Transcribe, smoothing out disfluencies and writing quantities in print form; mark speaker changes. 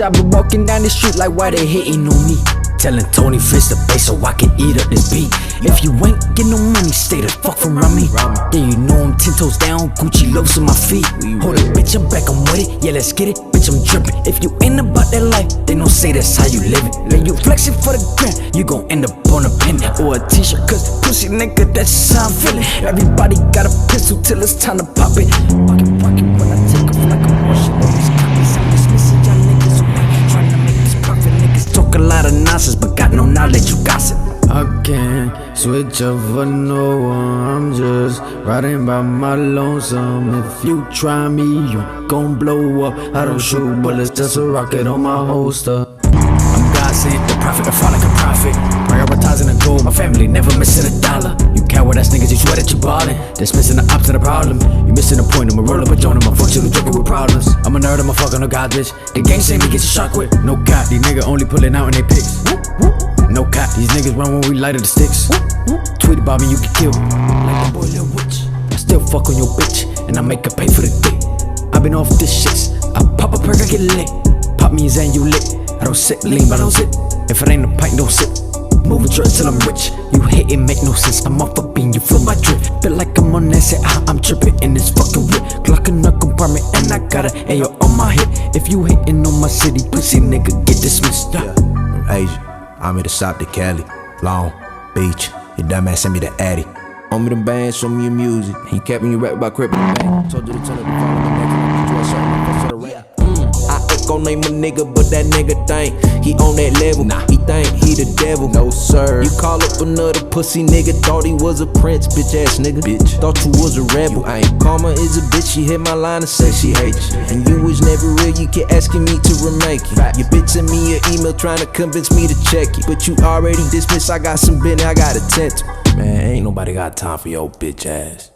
Speaker 1: bitch, I been walking down the street like why they hating on me. Telling Tony fix the bass so I can eat up this beat. If you ain't get no money, stay the fuck from around me. Yeah, you know I'm 10 toes down, Gucci loafs on my feet. Hold it, bitch, I'm back, I'm with it. Yeah, let's get it, bitch, I'm drippin'. If you ain't about that life, they don't say that's how you live it. Then you flexing for the gram, you gon' end up on a pen or a t-shirt. Cause pussy nigga, that's just how I'm feeling. Everybody got a pistol till it's time to pop it. Rocket when I take off like a Martian. These copies, I'm dismissing y'all niggas who ain't trying to make this profit. Niggas talk a lot of nonsense, but got no knowledge, you gossip. I can't switch up for no one. I'm just riding by my lonesome. If you try me, you gon' blow up. I don't shoot bullets, just a rocket on my holster. I'm God sent, the prophet, I fall like a prophet. Prioritizing the goal, my family never missing a dollar. You coward ass niggas, you swear that you ballin'. Dismissing the ops to the problem. You missing the point, I'ma roll up a joint, I'ma fuck you with joking with problems. I'm a nerd, I'm a fucking no god bitch. The gang say me get you shocked with. No cop, these niggas only pulling out in they pics. No cop, these niggas run when we lighted the sticks. Tweet about me, you get killed. Like the boy Lil Witch. I still fuck on your bitch, and I make her pay for the dick. I been off this shit. I pop a perk, I get lit. Pop me a Zan, you lit. I don't sit, lean, but I don't sit. If it ain't a pint, don't sit. Moving drugs till I'm rich. You hate it, make no sense. I'm off a bean, you feel my drip. Feel like I'm on that set, I'm tripping in this fucking whip. Glock in the compartment, and I got an AO on my hip. If you hating on my city, pussy nigga, get dismissed.
Speaker 2: Yeah. From Asia, I'm here to stop the Cali, Long Beach. Your dumbass sent me the Addy. On me the band, show me your music. He kept me rap about crib in the bank. Told you to turn up the phone, the next one, you a certain for the rap. I ain't gon' name a nigga, but that nigga think he on that level. Nah, he think he the devil. No sir. You call up another pussy nigga, thought he was a prince, bitch ass nigga. Bitch, thought you was a rebel. You ain't. Karma is a bitch. She hit my line and said she hates you, and you was never real. You keep asking me to remake you. Your bitch sent me an email trying to convince me to check you, but you already dismissed. I got some business, I got a tattoo. Man, ain't nobody got time for your bitch ass.